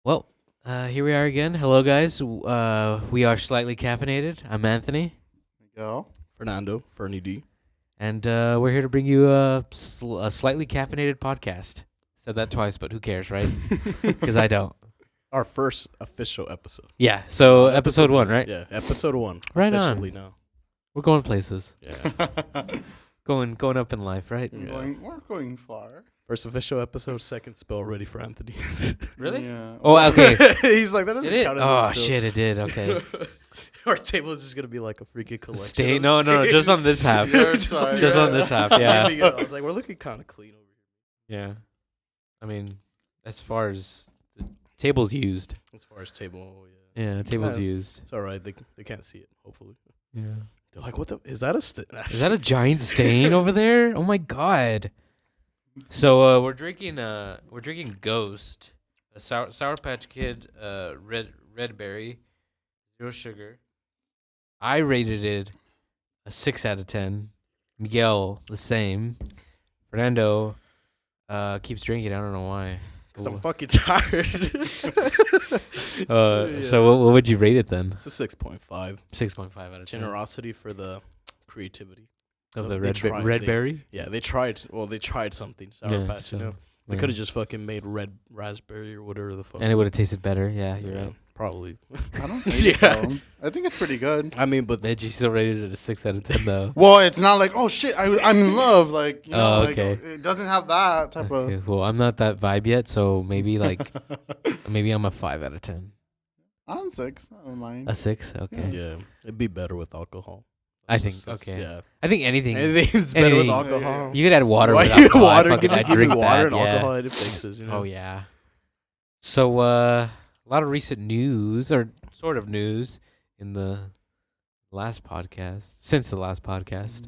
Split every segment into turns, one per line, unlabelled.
Well, here we are again. Hello, guys. We are Slightly Caffeinated. I'm Anthony.
Go.
Fernando, Fernie D.
And we're here to bring you a Slightly Caffeinated podcast. Said that twice, but who cares, right? Because I don't.
Our first official episode.
Yeah, so
Not
episode 1, right?
Yeah, episode 1.
Right on.
officially now.
We're going places.
Yeah.
Going up in life, right?
Yeah.
We're going far.
First official episode, second spell ready for Anthony.
Really?
Yeah.
Oh, okay.
He's like, that doesn't
It is?
count as
Oh,
a spill.
shit, it did. Okay.
Our table is just going to be like a freaking collection.
Stay.
of
No,
stains.
just on this half.
You're
Just
sorry.
Just on this half, yeah.
I was like, we're looking kind of clean over here.
Yeah. I mean, as far as the table's used.
As far as table,
Yeah, table's
Yeah.
used.
it's all right. They can't see it, hopefully.
Yeah.
They're like, what the? Is that a
Is that a giant stain over there? Oh my god! So we're drinking Ghost, a Sour Patch Kid, red berry, 0 sugar. I rated it a 6 out of 10. Miguel the same. Fernando keeps drinking. I don't know why.
Because I'm fucking tired.
So what would you rate it then?
It's a 6.5.
6.5 out of 10.
Generosity for the creativity.
Of the
They tried-
red
they-
berry.
Yeah, they tried. Well, they tried something. Sour
Yeah,
Patch,
so,
you know. They
yeah.
could have just fucking made red raspberry or whatever the fuck.
And it would have tasted better. Yeah, you're
Yeah,
right.
probably.
I don't think
Yeah.
so. I think it's pretty good.
I mean, but
Did you still rated it a 6 out of 10 though?
Well, it's not like, oh shit, I'm in love. Like, you know,
Oh,
like,
okay.
it doesn't have that type
Okay, well, I'm not that vibe yet, so maybe
of.
maybe I'm a 5 out of 10.
I'm 6. I don't mind.
A 6, okay.
yeah, it'd be better with alcohol.
I
It's
think,
just-
okay.
Yeah.
I think anything.
Anything's better with
anything.
alcohol.
You could add water
Why
with
you
alcohol.
water?
I
Give me
drink
water
that,
and
yeah.
alcohol. It fixes, you know.
Oh yeah. So a lot of recent news, or sort of news, in the last podcast. Since the last podcast.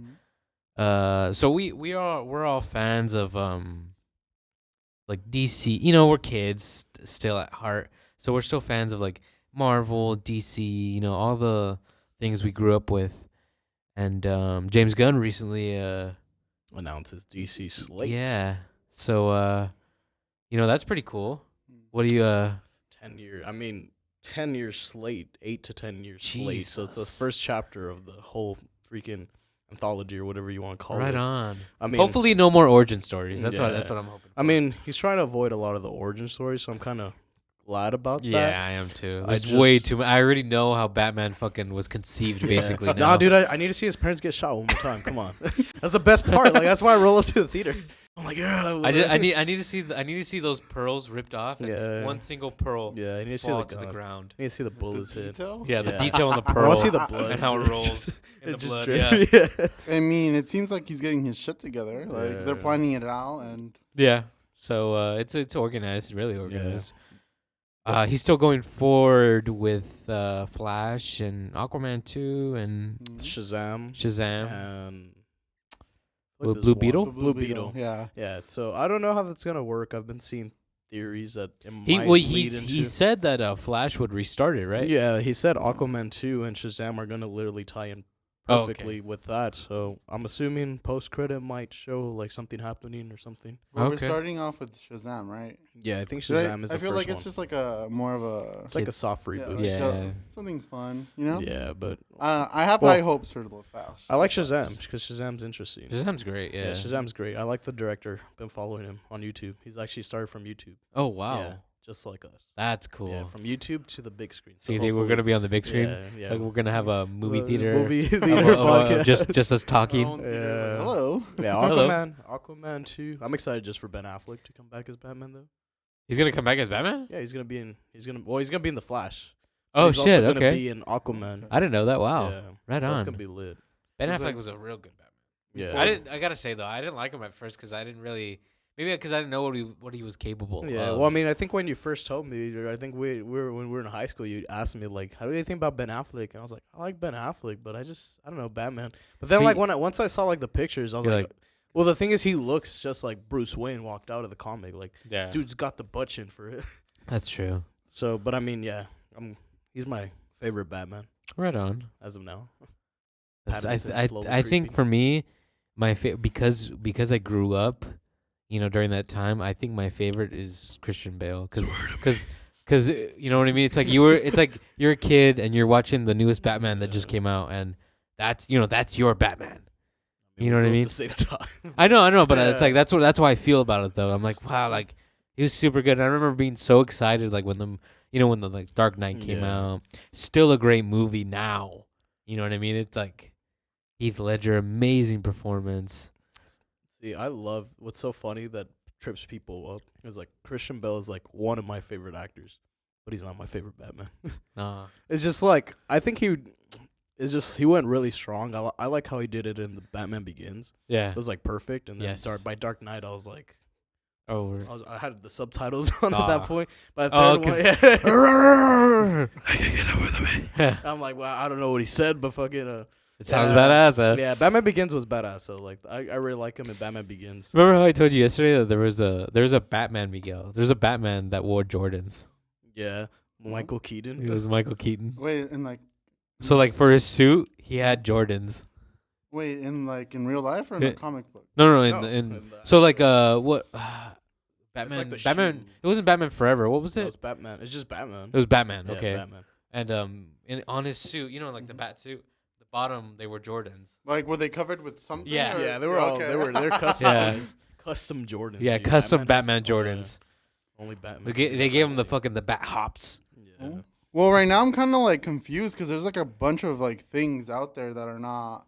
Mhm.
So we're all fans of like DC. You know, we're kids still at heart, so we're still fans of like Marvel, DC. You know, all the things we grew up with. And James Gunn recently,
Announces DC slate.
yeah. So you know, that's pretty cool. What do you
10-year. I mean, 10-year slate. 8 to 10 years slate. So it's the
Jesus.
first chapter of the whole freaking anthology or whatever you want to call it.
right on?
I mean,
Hopefully, no more origin stories. That's
Yeah.
what I'm hoping.
I mean, he's trying to avoid a lot of the origin stories, so I'm kind of glad about
Yeah,
that.
I am too.
I
There's way
just-
too. I already know how Batman fucking was conceived, basically. Now.
Nah, dude, I need to see his parents get shot one more time. Come on, that's the best part. Like that's why I roll up to the theater. I'm like, yeah.
I need to see I need to see those pearls ripped off. And
Yeah.
one single pearl
Yeah, I need to see
fall
the
to the
gun.
ground.
I need to see the bullets
The
hit.
detail?
Yeah, the
Yeah.
detail on the
I
pearl.
want to see the blood
and how it rolls in the
It just
blood.
drip.
Yeah.
yeah.
I mean, it seems like he's getting his shit together. Like,
Yeah.
they're planning it out. And
Yeah. So it's organized, really organized. He's still going forward with Flash and Aquaman 2 and
Shazam
Shazam.
and
Blue
there's one-
Beetle?
Blue Beetle.
Yeah.
Yeah. So I don't know how that's gonna work. I've been seeing theories that it
He
might
well,
lead into.
he said that Flash would restart it, right?
Yeah, he said Aquaman 2 and Shazam are gonna literally tie in
Oh, okay.
perfectly with that. So I'm assuming post credit might show like something happening or something.
Well, we're
Okay.
starting off with Shazam, right?
Yeah, I think
Right?
Shazam is the
I feel
first
like
one.
it's just like a more of a
It's like a soft
yeah,
reboot.
like
Yeah.
something fun, you know?
Yeah, but
I have
Well,
high hopes for the Flash.
I like Shazam because Shazam's interesting.
Shazam's great.
Yeah,
Yeah.
Shazam's great. I like the director. Been following him on YouTube. He's actually started from YouTube.
Oh wow,
Yeah, just like us.
that's cool.
Yeah, from YouTube to the big screen.
So you think we're gonna be on the big screen?
Yeah, yeah.
Like we're gonna have a movie theater.
Movie
of
theater podcast.
just us talking.
Yeah.
Hello.
Yeah,
Hello.
Aquaman 2. I'm excited just for Ben Affleck to come back as Batman though.
He's gonna come back as Batman.
Yeah, he's gonna be in the Flash.
Oh
He's
shit!
also gonna
Okay,
be in Aquaman.
I didn't know that. Wow,
Yeah.
right
So
on.
That's gonna be lit.
Ben
He's
Affleck
like-
was a real good Batman.
Yeah.
I gotta say though, I didn't like him at first because I didn't really. Maybe because I didn't know what he was capable
Yeah.
of.
Well, I mean, I think when you first told me, I think when we were in high school, you asked me like, "How do you think about Ben Affleck?" And I was like, "I like Ben Affleck, but I don't know Batman." But then
But
like
you-
once I saw like the pictures, I was
You're
like,
like-
well, the thing is, he looks just like Bruce Wayne walked out of the comic. Like,
yeah,
dude's got the butt chin for it.
that's true.
So, but I mean, yeah, he's my favorite Batman
Right on.
as of now.
That's-
Pattinson's slowly
I think
creeping.
for me, my because I grew up, you know, during that time, I think my favorite is Christian Bale because Because you know what I mean. It's like It's like you're a kid and you're watching the newest Batman that just came out, and that's your Batman. You know what I mean?
At the same time.
I know, but
Yeah.
it's like that's how I feel about it though. I'm like, wow, like he was super good. And I remember being so excited, like when the like Dark Knight came
Yeah.
out. Still a great movie now. You know what I mean? It's like Heath Ledger, amazing performance.
See, I love what's so funny that trips people up is like Christian Bale is like one of my favorite actors, but he's not my favorite Batman.
Nah.
It's just like I think he went really strong. I like how he did it in the Batman Begins.
Yeah.
It was like perfect, and then
Yes.
by Dark Knight, I was like,
Oh.
I had the subtitles on at that point. By the
Oh,
third one,
I can get over the way.
I'm like, well, I don't know what he said, but fucking.
It sounds
Yeah.
badass. Huh?
Yeah, Batman Begins was badass. So like, I really like him in Batman Begins.
Remember how I told you yesterday that there was a Batman Miguel? There's a Batman that wore Jordans.
Yeah, Michael Keaton.
It was Michael Keaton.
Wait, and like,
So like for his suit, he had Jordans.
in real life or in the
Yeah.
comic book?
No,
No,
in
in the
so like what Batman
like the
Batman
shoe.
it wasn't Batman Forever. What was
No,
it?
it's Batman. It's just Batman.
It was Batman.
Yeah,
Okay.
Batman.
And on his suit, like the bat suit, the bottom they were Jordans.
Like, were they covered with something?
Yeah.
or-
Yeah, they were all
okay.
they're custom.
Yeah.
Custom Jordans.
Yeah,
dude.
custom
has-
Batman
oh, yeah.
Jordans.
Only Batman.
They gave him the bat hops.
Yeah.
Oh. Well, right now I'm kind of like confused because there's like a bunch of like things out there that are not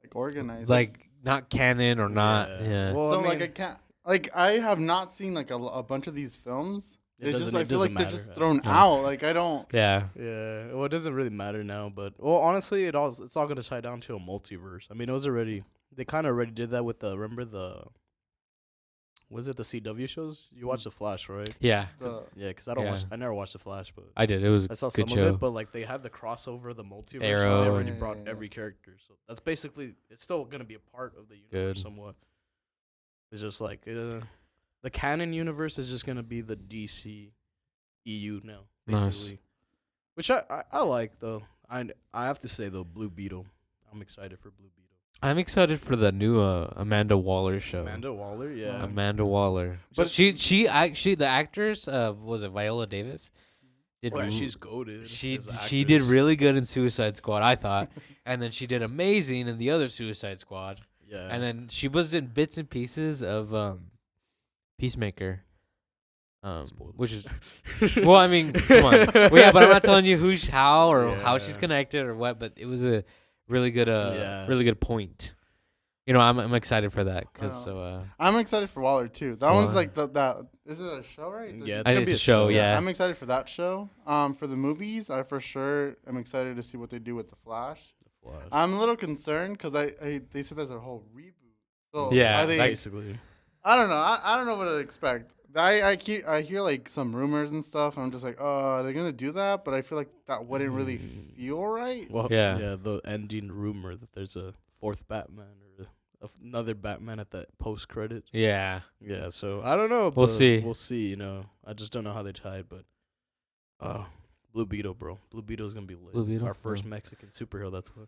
like organized.
Like not canon or not. Yeah.
Well,
so
I mean,
like I can't. Like I have not seen like a bunch of these films.
It doesn't-
I
it
feel like
doesn't
they're
matter.
just thrown
No.
out. Like I don't.
Yeah.
yeah. Well, it doesn't really matter now, but honestly, it's all gonna tie down to a multiverse. I mean, it was already they kind of already did that with was it the CW shows? You watched The Flash, right?
Yeah.
Yeah, because
Yeah.
I never watched The Flash, but
I did. It was a
I saw
good
some
show.
of it. But like they had the crossover, the multiverse. where
Arrow
they already
and-
brought
Yeah.
every character, so that's basically it's still gonna be a part of the universe
Good.
somewhat. It's just like the canon universe is just gonna be the DCEU now,
Nice.
basically. Which I like though. I have to say though, Blue Beetle. I'm excited for Blue Beetle.
I'm excited for the new Amanda Waller show.
Amanda Waller, yeah.
Amanda Waller. But
Just-
she actually the actress was it Viola Davis? Did
Oh, yeah,
r-
she's goated.
she did really good in Suicide Squad, I thought, and then she did amazing in the other Suicide Squad,
Yeah.
and then she was in bits and pieces of Peacemaker,
Spoilers.
which is well, I mean, come on, well, yeah, but I'm not telling you how or how she's
Yeah.
connected or what, but it was a really good
Yeah.
really good point. I'm excited for that because
Oh. I'm excited for Waller too. That one's like that. Is it a show, right?
Yeah, it's
I
gonna
it's
be
a show, yeah.
I'm excited for that show. For the movies, I for sure am excited to see what they do with the Flash.
Flash.
I'm a little concerned because they said there's a whole reboot. So
Yeah,
are they,
basically.
I don't know. I don't know what to expect. I hear like some rumors and stuff. And I'm just like, oh, are they gonna do that? But I feel like that wouldn't really feel right.
Well,
Yeah.
yeah, the ending rumor that there's a fourth Batman or another Batman at that post credit.
yeah.
Yeah, so I don't know.
We'll
but
see.
We'll see. I just don't know how they tie it, but Blue Beetle, bro. Blue Beetle's gonna be lit.
Blue Beetle?
Our first
Oh.
Mexican superhero. That's what.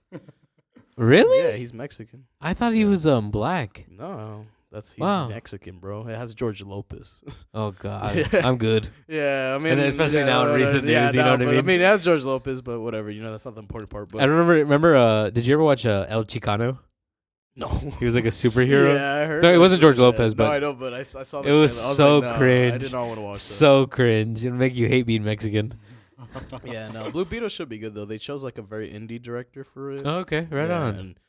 Really?
Yeah, he's Mexican.
I thought he
Yeah.
was black.
No, he's
Wow.
Mexican, bro. It has George Lopez.
Oh God,
Yeah.
I'm good.
Yeah, I mean,
especially now in recent news, you know what I
but,
mean?
I mean, it has George Lopez, but whatever. That's not the important part. But
I remember. Did you ever watch El Chicano?
no,
He was like a superhero.
Yeah, I heard.
No, it
that
wasn't
shit,
George
yeah.
Lopez,
No,
but
I know, but I saw the
it was
trailer. I was
so
like, no, I
cringe.
did not want to watch that.
So cringe. It'll make you hate being Mexican.
Yeah, no, Blue Beetle should be good though. They chose like a very indie director for it.
Oh, okay, right
Yeah,
on.
And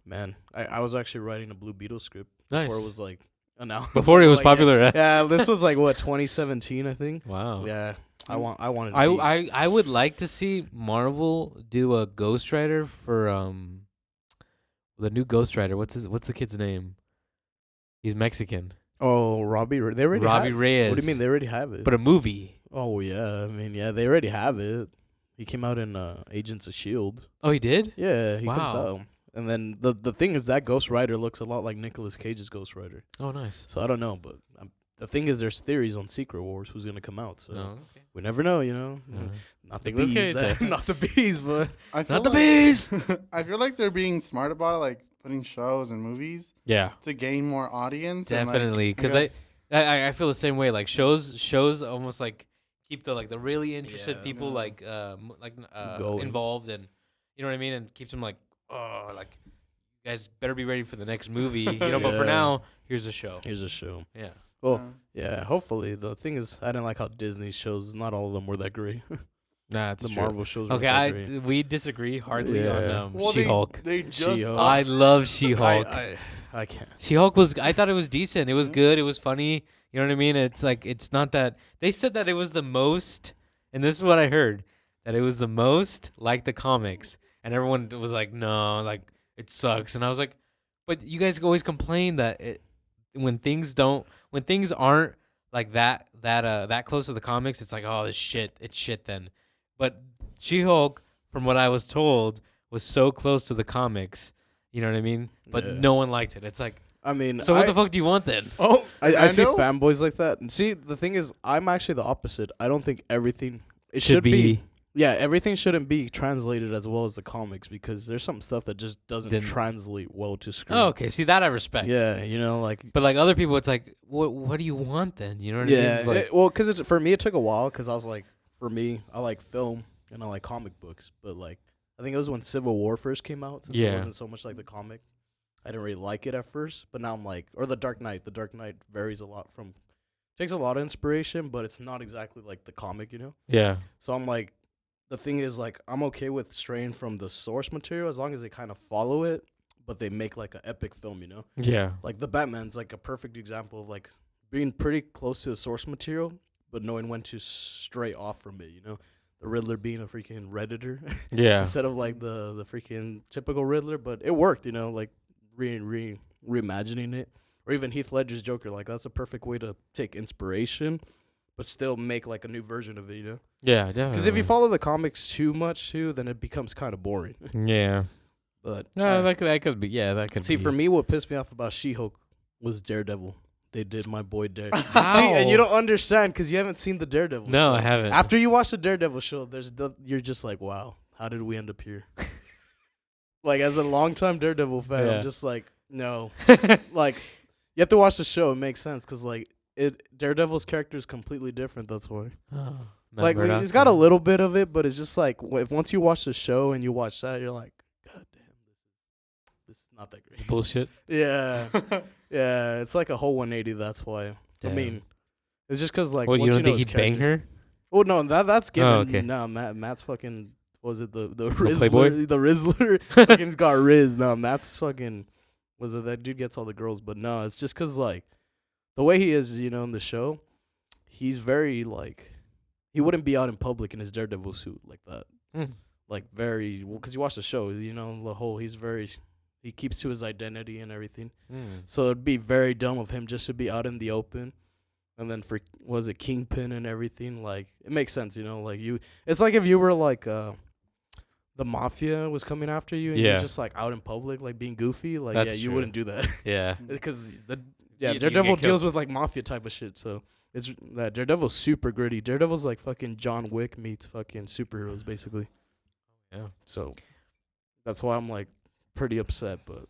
man, I was actually writing a Blue Beetle script
Nice.
before it was like announced.
Before it was
Like,
popular. eh?
Yeah, this was like what 2017, I think.
Wow.
Yeah, I wanted. To
I would like to see Marvel do a Ghost Rider for the new Ghost Rider. What's the kid's name? He's Mexican.
Oh, Robbie. They already.
Robbie
have,
Reyes.
What do you mean they already have it?
But a movie.
Oh yeah, I mean yeah, they already have it. He came out in Agents of Shield.
Oh, he did?
Yeah, he comes
Wow.
out. And then the thing is that Ghost Rider looks a lot like Nicolas Cage's Ghost Rider.
Oh, nice.
So I don't know, but the thing is, there's theories on Secret Wars who's gonna come out. So
Oh, okay.
we never know,
Yeah.
Not the
Nicolas
bees,
Cage.
not the bees, but
I feel
Not the
like-
bees.
I feel like they're being smart about it, like putting shows and movies
Yeah,
to gain more audience. and, like,
definitely. Because I feel the same way. Like shows almost like keep the really interested
Yeah.
people
Going.
involved, and you know what I mean, and keeps them like, oh, like you guys better be ready for the next movie, you know. But for
Yeah.
now, here's a show.
Here's a show.
Yeah.
Well, yeah. Hopefully, the thing is, I didn't like how Disney shows. Not all of them were that great.
Nah, it's
The
true.
Marvel shows.
Okay,
weren't that great.
we disagree hardly on
Yeah.
She-Hulk.
They just
She-Hulk.
I love She-Hulk.
I can't.
She-Hulk I thought it was decent. It was
Mhm.
good. It was funny. You know what I mean? It's like, it's not that, they said that it was the most, and this is what I heard, that it was the most like the comics. And everyone was like, no, like, it sucks. And I was like, but you guys always complain that when things aren't like that close to the comics, it's like, oh, it's shit then. But She-Hulk, from what I was told, was so close to the comics. You know what I mean? But
Yeah.
no one liked it. It's like,
I mean,
so what the fuck do you want then?
Oh,
I see
Mando?
fanboys like that. And see, the thing is, I'm actually the opposite. I don't think everything should be. Yeah, everything shouldn't be translated as well as the comics because there's some stuff that just doesn't
Didn't.
translate well to screen.
Oh, okay. See, that I respect.
Yeah, like
But like other people, it's like, what do you want then? You know what I mean?
yeah.
It's like,
Because for me, it took a while because I was like, for me, I like film and I like comic books, but like I think it was when Civil War first came out, since
Yeah.
it wasn't so much like the comic. I didn't really like it at first, but now I'm like, or The Dark Knight. The Dark Knight varies a lot from, takes a lot of inspiration, but it's not exactly like the comic, you know?
yeah.
So I'm like, the thing is, like, I'm okay with straying from the source material as long as they kind of follow it, but they make like an epic film, you know?
Yeah.
Like, the Batman's like a perfect example of like being pretty close to the source material, but knowing when to stray off from it, you know? The Riddler being a freaking Redditor
Yeah.
instead of like the freaking typical Riddler, but it worked, you know, like reimagining it. Or even Heath Ledger's Joker, like that's a perfect way to take inspiration, but still make like a new version of it, you know?
Yeah, definitely.
Because if you follow the comics too much too, then it becomes kind of boring.
Yeah.
But
No, that could be. Yeah, that could
see,
be.
for me, what pissed me off about She-Hulk was Daredevil. They did my boy Daredevil.
How?
See, and you don't understand because you haven't seen the Daredevil
No,
show.
I haven't.
After you watch the Daredevil show, you're just like, wow, how did we end up here? Like, as a longtime Daredevil fan,
Yeah.
I'm just like, no. Like, you have to watch the show. It makes sense because, like, Daredevil's character is completely different. That's why.
Oh,
Like,
never
he's got a
after.
little bit of it, but it's just like, if once you watch the show and you watch that, you're like, God damn, this is not that
It's
great.
bullshit.
Yeah. Yeah, it's like a whole 180. That's why.
Damn.
I mean, it's just because, like,
What, you
once
don't
know
think
his
he'd bang
character-
her?
Oh no, that's given.
okay.
No, Matt's fucking. Was it the
Playboy?
Rizzler? The Rizzler fucking's got Riz. No, Matt's fucking. Was it that dude gets all the girls? But no, it's just because like the way he is, you know, in the show, he's very like he wouldn't be out in public in his Daredevil suit like that.
Mm.
Like very well, because you watch the show, you know, the whole he keeps to his identity and everything.
Mm.
So it'd be very dumb of him just to be out in the open. And then for was it Kingpin and everything? Like it makes sense, you know. Like it's like if you were like the mafia was coming after you and
Yeah.
you're just like out in public, like being goofy. Like
That's
yeah, you
true.
wouldn't do that
Yeah.
because
You
Daredevil
get
deals
killed.
with like mafia type of shit. So it's Daredevil's super gritty. Daredevil's like fucking John Wick meets fucking superheroes basically.
Yeah.
So that's why I'm like pretty upset, but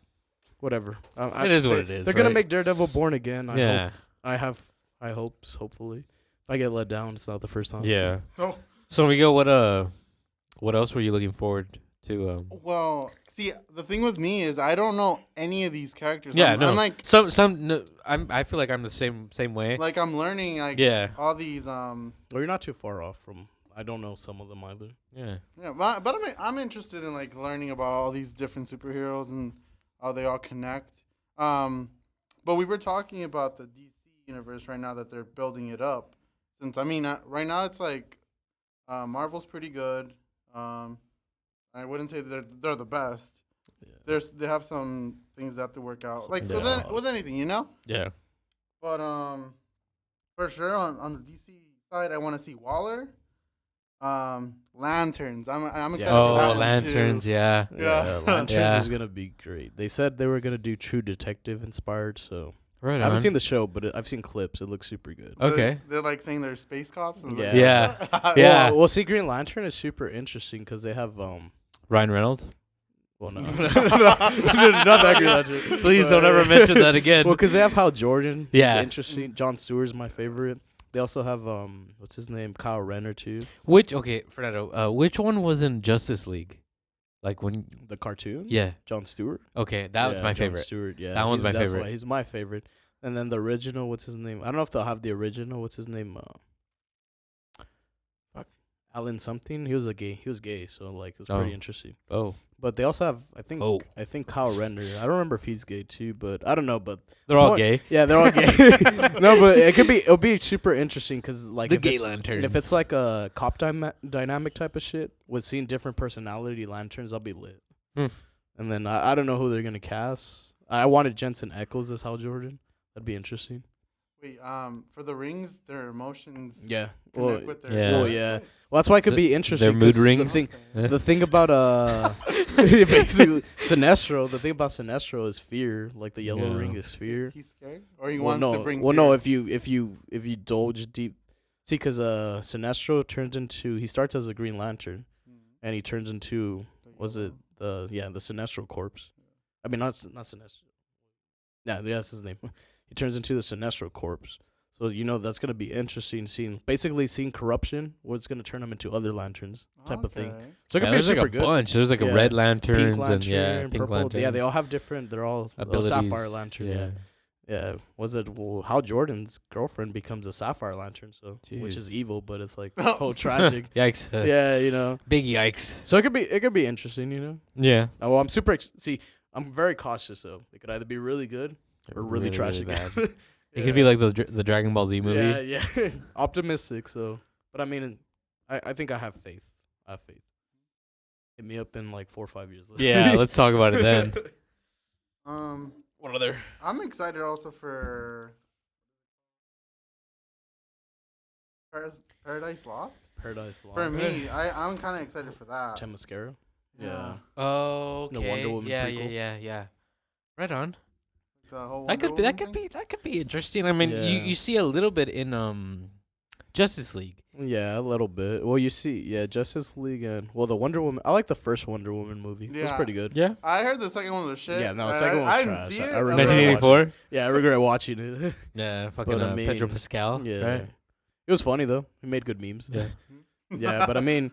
whatever.
It is what it is,
They're gonna
right?
make Daredevil born again. I hope.
Yeah.
I have high hopes, hopefully. If I get let down, it's not the first time.
Yeah.
Oh.
So we go. What else were you looking forward to?
Well, see, the thing with me is I don't know any of these characters.
Yeah,
I'm
no.
like,
No, I feel like I'm the same way.
like I'm learning like
Yeah.
all these
Well, you're not too far off from. I don't know some of them either.
Yeah.
Yeah, but I'm interested in like learning about all these different superheroes and how they all connect. But we were talking about the DC universe right now that they're building it up. Since I mean, right now it's like Marvel's pretty good. I wouldn't say they're the best.
Yeah.
They have some things that have to work out,
Some
like
flaws.
with anything, you know.
Yeah.
But for sure on the DC side, I want to see Waller. Lanterns. I'm excited for that
Oh,
one, too.
lanterns. Yeah.
Yeah.
Lanterns
Yeah.
is gonna be great. They said they were gonna do True Detective inspired, so
Right.
I haven't seen the show, but I've seen clips. It looks super good.
Okay.
They're like saying they're space cops. And
Yeah.
Yeah. Yeah.
Well, see, Green Lantern is super interesting because they have
Ryan Reynolds.
Well, no, not that Green Lantern.
Please don't ever mention that again.
Well, because they have Hal Jordan.
Yeah.
He's interesting. John Stewart's my favorite. They also have what's his name, Kyle Renner too.
Fernando, which one was in Justice League? Like when
The cartoon.
yeah.
Jon Stewart.
Okay, that was my
Jon
favorite.
Stewart. Yeah,
That one's my
that's
favorite.
why he's my favorite. And then the original, what's his name? I don't know if they'll have the original. What's his name? Alan something. He was gay, so like it's pretty interesting.
Oh.
But they also have, I think
Oh.
Kyle Renner. I don't remember if he's gay too, but I don't know. But
They're all gay.
yeah, they're all gay. No, but it'll be super interesting because like
The
if
gay
it's,
lanterns.
if it's like a cop dynamic type of shit with seeing different personality lanterns, I'll be lit. And then I don't know who they're gonna cast. I wanted Jensen Ackles as Hal Jordan. That'd be interesting.
Wait, for the rings, their emotions.
Yeah.
Connect with their
yeah.
Well, yeah. Well, that's why it could be interesting.
Their mood
'cause
rings.
The thing about basically Sinestro. The thing about Sinestro is fear. Like the yellow
Yeah.
ring is fear.
He's scared, or he
Well,
wants
no.
to bring.
Well,
fear?
no. If you indulge deep, see, because Sinestro turns into he starts as a Green Lantern, and he turns into the Sinestro corpse. I mean, not Sinestro. Yeah, that's his name. He turns into the Sinestro corpse. So that's gonna be interesting seeing corruption, where it's gonna turn them into other lanterns type of thing.
Okay.
So it could be
there's
super
like a
good.
bunch. There's like a
Yeah.
red
Pink
lanterns
lantern,
and pink
purple.
lanterns.
Yeah, they all have different. They're all
abilities.
sapphire lantern. Yeah. Was it Hal Jordan's girlfriend becomes a sapphire lantern? So which is
Jeez.
evil, but it's like oh tragic.
Yikes.
Yeah,
Big yikes.
So it could be interesting.
Yeah.
Oh, well, I'm super. I'm very cautious though. It could either be really good or really trash again.
bad. It could be like the Dragon Ball Z movie.
Yeah. Optimistic. So, but I mean, I think I have faith. Hit me up in like 4 or 5 years.
Yeah, let's talk about it then. What other?
I'm excited also for Paradise Lost.
Paradise Lost.
For me, I'm kind of excited for that.
Temmascara.
Yeah.
Oh, okay.
The Wonder Woman
yeah,
prequel.
yeah. Right on.
The whole
That could
Wonder
that
Woman
could
thing?
be interesting. I mean,
Yeah.
you see a little bit in Justice League.
Yeah, a little bit. Well, you see, Justice League and the Wonder Woman. I like the first Wonder Woman movie. It was
Yeah.
pretty good.
Yeah.
I heard the second one was shit.
Yeah, no, the second one was
I didn't
trash.
see
I
it.
regret
I'm gonna watch
1984.
Yeah, I regret watching it.
Yeah, fucking
But I
Pedro
mean,
Pascal.
Yeah,
Right?
it was funny though. He made good memes.
Yeah.
Yeah, but I mean,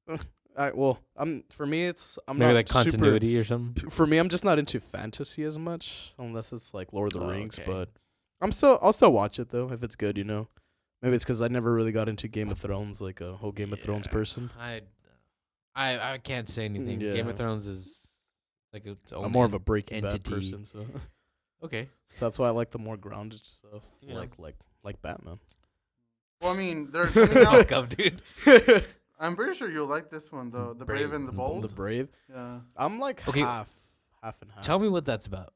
for me, I'm
Maybe
not
like continuity or something.
For me, I'm just not into fantasy as much, unless it's like Lord of the Rings.
okay.
But I'll still watch it though if it's good. Maybe it's because I never really got into Game of Thrones, like a whole Game of Thrones
Yeah.
person.
I can't say anything. Game of
Yeah.
Thrones is like its own
I'm more of a Breaking
entity.
Bad person, so
Okay.
that's why I like the more grounded stuff,
Yeah.
like Batman.
Well, I mean, they're coming out.
Fuck up, dude.
I'm pretty sure you'll like this one though. The Brave and the Bold.
The Brave.
Yeah.
I'm like
Okay.
half and half.
Tell me what that's about.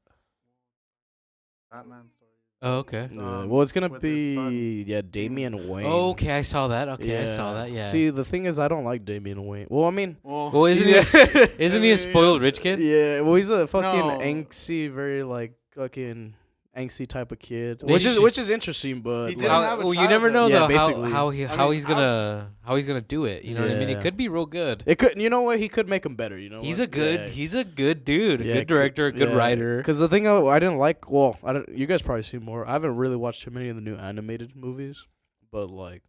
Batman story.
Oh, okay.
Well, it's gonna
with his son.
be Damian Wayne.
Okay, I saw that. Okay, I saw that. Yeah.
See, the thing is, I don't like Damian Wayne. Well, I mean,
well, isn't he? Isn't he a spoiled rich kid?
Yeah. Well, he's a fucking
No.
angsty, very like fucking angsty type of kid,
They
which
should-
is interesting. But
He didn't
like,
have a
Well, you never know
Yeah,
though
basically.
how
mean,
he's gonna do it. You know what I mean? It
Yeah.
could be real good.
it could. You know what? He could make him better. You know.
He's
what?
a good.
Yeah.
He's a good dude. A
Yeah,
good director. A good writer.
Because the thing I didn't like, well, I don't. You guys probably see more. I haven't really watched too many of the new animated movies, but like,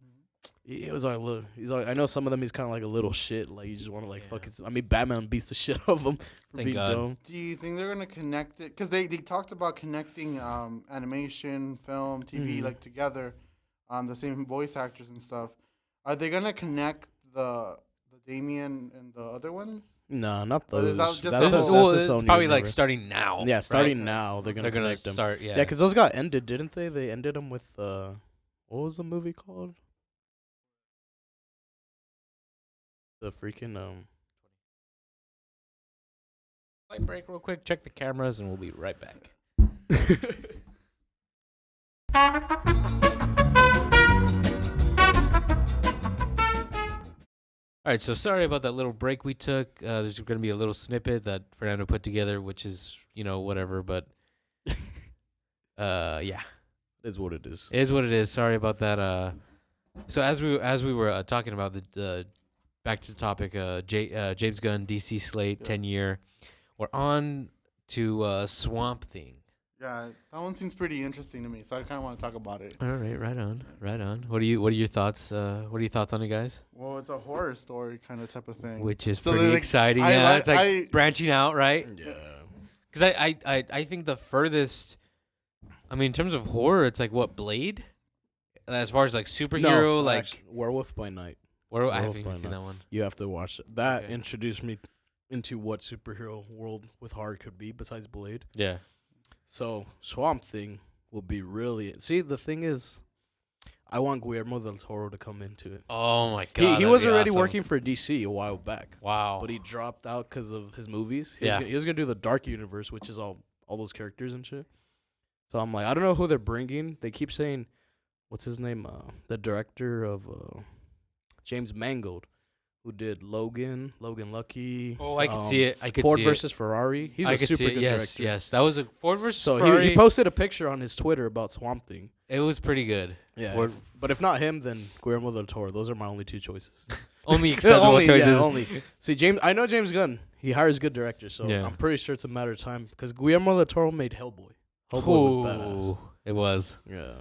it was like, look, he's like, I know some of them he's kind of like a little shit. Like you just want to like
Yeah.
fucking. I mean, Batman beats the shit out of him for
Thank
being
God.
dumb.
Do you think they're gonna connect it? Because they talked about connecting animation, film, TV
Mhm.
like together, the same voice actors and stuff. Are they gonna connect the Damien and the other ones?
No, not
But is
those.
that just
That's
the
a-
whole-
that's
it's
a Sony
probably like
universe.
starting now.
Yeah, starting
right?
now they're gonna connect them.
start. Yeah.
Yeah, because those got ended, didn't they? They ended them with what was the movie called? The freaking
Light break real quick. Check the cameras, and we'll be right back. All right, so sorry about that little break we took. There's going to be a little snippet that Fernando put together, which is, whatever, but yeah,
It is what it is.
it is what it is. Sorry about that. So as we were talking about the back to the topic, James Gunn, DC slate,
Yeah.
10-year, we're on to Swamp Thing.
Yeah, that one seems pretty interesting to me, so I kind of want to talk about it.
All right, right on, right on. What are your thoughts? What are your thoughts on it, guys?
Well, it's a horror story kind of type of thing.
Which is
So
pretty
like,
exciting.
I
Yeah,
like-
it's like
I-
branching out, right?
Yeah.
Because I think the furthest, I mean, in terms of horror, it's like what, Blade? As far as like superhero, like
actually, Werewolf by Night.
I
Werewolf
haven't
by
even seen
Night.
that one.
You have to watch it. That
Okay.
introduced me into what superhero world with horror could be besides Blade.
Yeah.
So Swamp Thing will be really. See, the thing is, I want Guillermo del Toro to come into it.
Oh my god.
He
that'd
was
be
already
awesome.
working for DC a while back,
Wow.
but he dropped out because of his movies.
Yeah.
He was gonna do the Dark Universe, which is all those characters and shit. So I'm like, I don't know who they're bringing. They keep saying, what's his name? The director of James Mangold, who did Logan Lucky.
Oh, I could see it. I could
Ford
see
versus Ferrari. He's
I
a
could
super
see it.
good
Yes,
director.
yes. That was a Ford versus
So
Ferrari.
he posted a picture on his Twitter about Swamp Thing.
It was pretty good.
Yeah,
Ford-
but if not him, then Guillermo del Toro. Those are my only two choices.
Only acceptable
only,
choices.
Yeah, only. See, I know James Gunn. He hires good directors, so
Yeah.
I'm pretty sure it's a matter of time. Because Guillermo del Toro made Hellboy. Hellboy was badass.
Ooh, it was.
Yeah.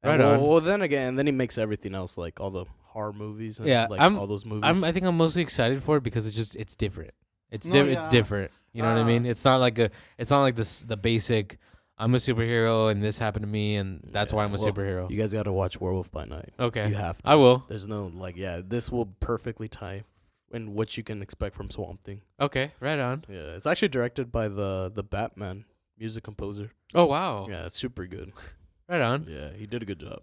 Right
And
on.
Well, then again, then he makes everything else, like all the horror movies and
Yeah,
like
I'm-
all those movies.
I think I'm mostly excited for it because it's different. It's
No,
it's
yeah.
different. You know what I mean? It's not like the basic. I'm a superhero and this happened to me and that's why I'm a
well,
superhero.
You guys got to watch Werewolf by Night.
Okay,
You have to.
I will.
There's no this will perfectly tie in what you can expect from Swamp Thing.
Okay, right on.
Yeah, it's actually directed by the Batman music composer.
Oh wow,
Yeah, it's super good.
right on.
Yeah, he did a good job.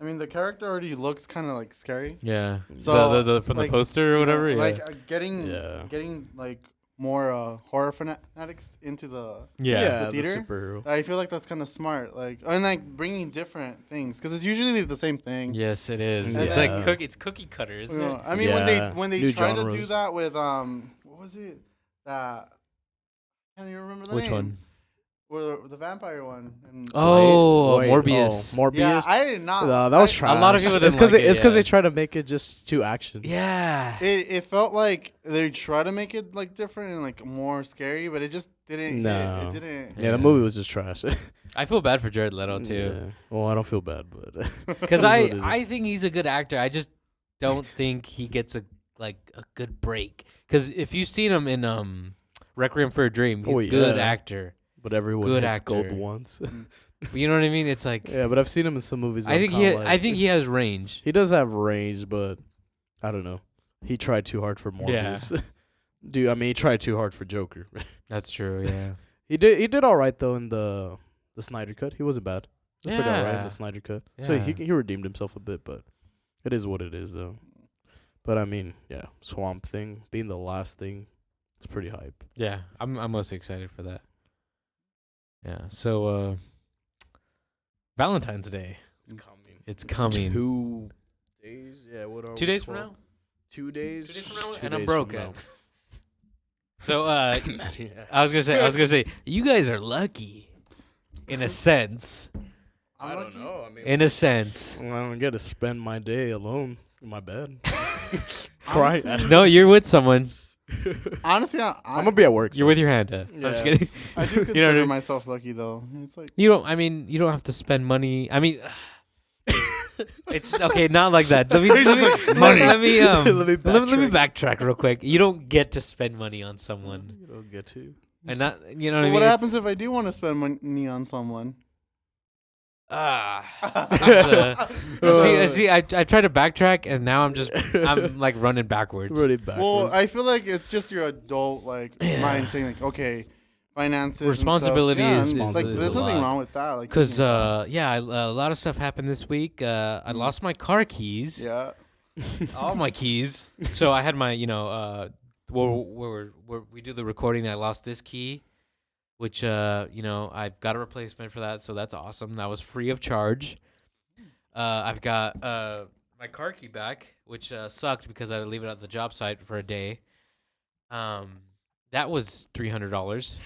I mean, the character already looks kind of like scary.
Yeah.
So,
the from
like,
the poster or whatever. Yeah.
Like getting like more horror fanatics into the.
yeah.
the
theater?
superhero.
I feel like that's kind of smart. Like and like bringing different things because it's usually the same thing.
Yes, it is.
Yeah.
It's like it's cookie cutter, isn't
You
it?
know, I mean,
Yeah.
when they
New
tried to do
genres.
that with what was it that I can't even remember the
Which
name.
one?
Or the vampire one. And
Oh,
Wait,
Morbius.
Morbius.
yeah, I did not.
That was
I-
trash.
A lot of people
It's
didn't like it,
it's because
yeah.
they try to make it just too action.
Yeah.
It felt like they try to make it like different and like more scary, but it just didn't.
No.
It didn't.
Yeah, the movie was just trash.
I feel bad for Jared Leto too,
Yeah. Well, I don't feel bad, but
because
It is what it is.
I think he's a good actor. I just don't think he gets a good break. Because if you've seen him in Requiem for a Dream, he's
Oh,
a good
yeah.
actor.
but everyone
Good
hits gold
actor.
once.
You know what I mean? It's like
Yeah, but I've seen him in some movies.
I think he has range.
he does have range, but I don't know. He tried too hard for Morbius. Dude, I mean, he tried too hard for Joker.
That's true. Yeah.
He did all right though in the Snyder cut. He wasn't bad. He was pretty all right in
Yeah.
the Snyder cut. So
Yeah.
he redeemed himself a bit, but it is what it is though. But I mean, yeah, Swamp Thing being the last thing, it's pretty hype.
Yeah. I'm mostly excited for that. Yeah. So Valentine's Day.
It's coming.
It's coming.
2 days. Yeah, what are
2
we,
days from
12?
now.
2 days.
2 days from now,
2
and I'm
days
broke.
from now.
So
Yeah.
I was gonna say you guys are lucky, in a sense.
I'm lucky.
know. I mean,
In a sense.
I don't get to spend my day alone in my bed. Crying.
Honestly,
No, you're with someone.
Honestly,
I'm gonna be at work.
You're with your hand. I'm just
Yeah.
kidding.
I do consider
You know what I mean?
myself lucky though. It's like
You don't. I mean, you don't have to spend money. I mean, it's okay. Not like that. Let me
money.
Let me
Let me
let me
backtrack.
backtrack real quick. You don't get to spend money on someone,
You don't get to.
and not. You know what I mean?
what happens
It's-
if I do want to spend money on someone?
See, I try to backtrack, and now I'm like running backwards.
Really backwards.
Well, I feel like it's just your adult like
Yeah.
mind saying like, okay, finances, and
Responsibility
stuff.
is-
Yeah,
is-
like
is
there's
a
nothing
lot.
wrong with that. Like,
Cause
thinking
a lot of stuff happened this week. I lost my car keys.
yeah,
All my keys. So I had my, where we do the recording. I lost this key, which I've got a replacement for that, so that's awesome. That was free of charge. I've got my car key back, which sucked because I had to leave it at the job site for a day. That was $300.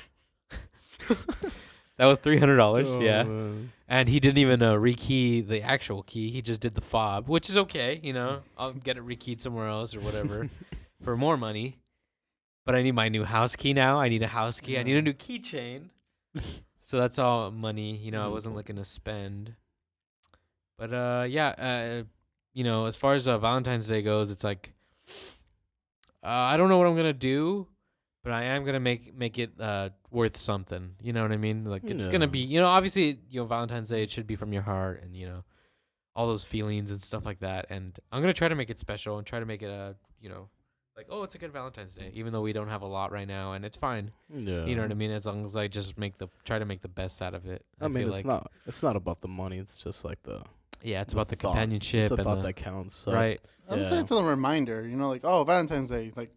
That was $300. Yeah.
man.
And he didn't even rekey the actual key. He just did the fob, which is okay. I'll get it rekeyed somewhere else or whatever for more money. But I need my new house key now. I need a house key. I need a new keychain. So that's all money. I wasn't looking to spend. But as far as Valentine's Day goes, it's like I don't know what I'm gonna do, but I am gonna make it worth something. You know what I mean? Like it's gonna be, obviously, Valentine's Day, it should be from your heart, and all those feelings and stuff like that. And I'm gonna try to make it special and try to make it like, oh, it's a good Valentine's Day, even though we don't have a lot right now, and it's fine.
Yeah.
You know what I mean? As long as I just try to make the best out of it.
I mean,
feel
it's not about the money. It's just like
it's about the
thought.
companionship.
It's the
and
thought that counts. So
right.
I would say it's a reminder, like, oh, Valentine's Day, like,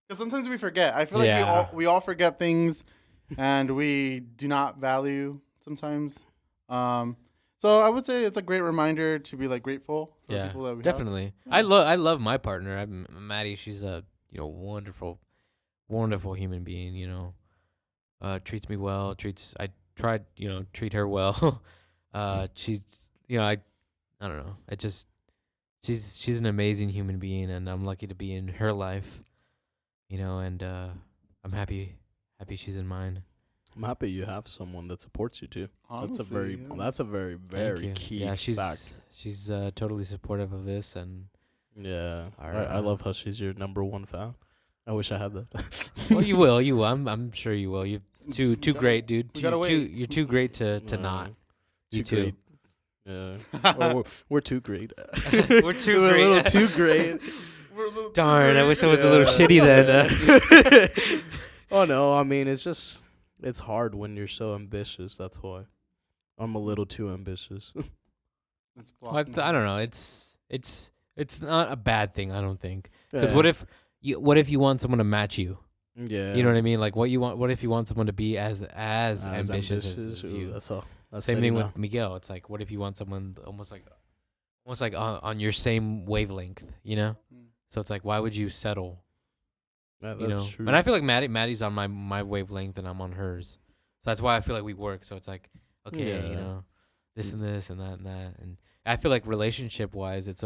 because sometimes we forget. I feel like we all forget things, and we do not value sometimes. So I would say it's a great reminder to be like grateful for the people that we
definitely.
have.
I love my partner. Maddie. She's a wonderful, wonderful human being. Treats me well. I tried treat her well. She's I don't know. She's an amazing human being, and I'm lucky to be in her life. And I'm happy she's in mine.
I'm happy you have someone that supports you too.
Honestly,
that's a very very key fact.
She's totally supportive of this, and
I love how she's your number one fan. I wish I had that.
Well, you will. I'm sure you will. You're too great, dude. You're too great to not. You too.
Great. Yeah. we're too great.
We're too
we're
great.
A little too great.
Darn, I wish I was a little shitty then.
Oh no, I mean it's hard when you're so ambitious. That's why I'm a little too ambitious.
I don't know. It's not a bad thing. I don't think. Because
Yeah.
what if you want someone to match you?
Yeah,
You know what I mean? Like what you want. What if you want someone to be as ambitious as
Ooh,
you?
That's all. That's
Same
it
thing
now.
with Miguel. It's like, what if you want someone almost like on your same wavelength? So it's like, why would you settle?
Yeah,
You know,
that's true.
and I feel like Maddie's on my wavelength and I'm on hers, so that's why I feel like we work. So it's like, okay,
Yeah.
this and this and that, and I feel like relationship wise, it's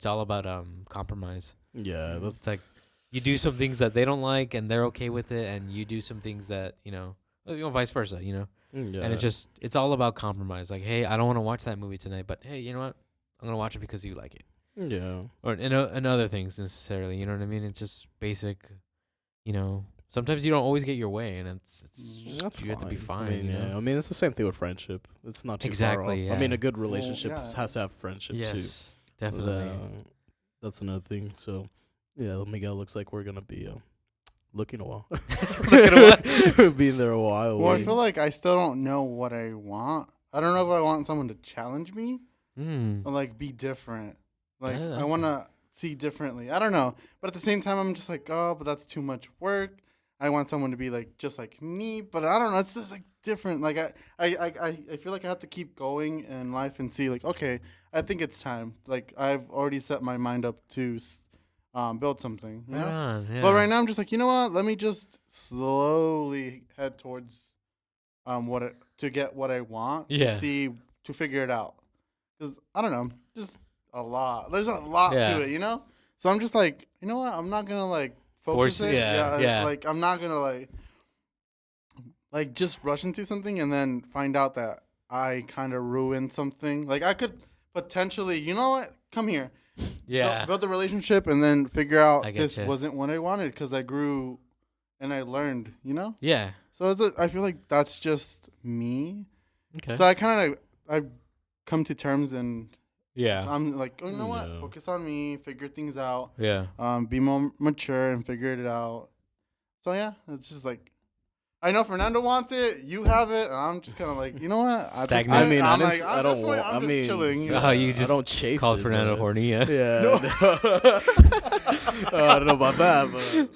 all about compromise.
Yeah, that's
It's like you do some things that they don't like and they're okay with it, and you do some things that vice versa,
yeah.
and it's all about compromise. Like, hey, I don't want to watch that movie tonight, but hey, you know what? I'm gonna watch it because you like it.
Yeah.
Or and other things necessarily, you know what I mean? It's just basic, Sometimes you don't always get your way, and it's
That's
you have to be fine.
I mean, I mean, it's the same thing with friendship. It's not too far off.
Exactly,
I mean,
yeah.
a good relationship
yeah.
has to have friendship too.
Yes, definitely.
That's another thing. So, yeah, Miguel looks like we're gonna be looking a while. Being there a while.
Well, I feel like I still don't know what I want. I don't know if I want someone to challenge me or like be different. Like I want to see differently. I don't know, but at the same time, I'm just like, oh, but that's too much work. I want someone to be like just like me, but I don't know. It's just like different. Like I feel like I have to keep going in life and see like, okay, I think it's time. Like I've already set my mind up to build something. You know? But right now I'm just like, you know what? Let me just slowly head towards to get what I want.
Yeah.
To figure it out. Cause I don't know, just a lot. There's a lot to it, So I'm just like, you know what? I'm not gonna like focus it.
Yeah.
Like I'm not gonna like just rush into something and then find out that I kind of ruined something. Like I could potentially, you know what? Come here.
Yeah.
Build the relationship and then figure out this
getcha.
wasn't what I wanted because I grew and I learned,
Yeah.
So I feel like that's just me.
Okay.
So I kind of I've come to terms and
Yeah.
so I'm like, oh, you know what?
Yeah.
Focus on me, figure things out.
Yeah.
Be more mature and figure it out. So yeah, it's just like I know Fernando wants it, you have it, and I'm just kind of like, you know what?
Stagnant.
I mean,
I'm
I don't want.
I'm
I
just
mean,
chilling.
You just
I don't chase
called
it,
Fernando
but-
horny. Yeah.
Yeah. I don't know about that, but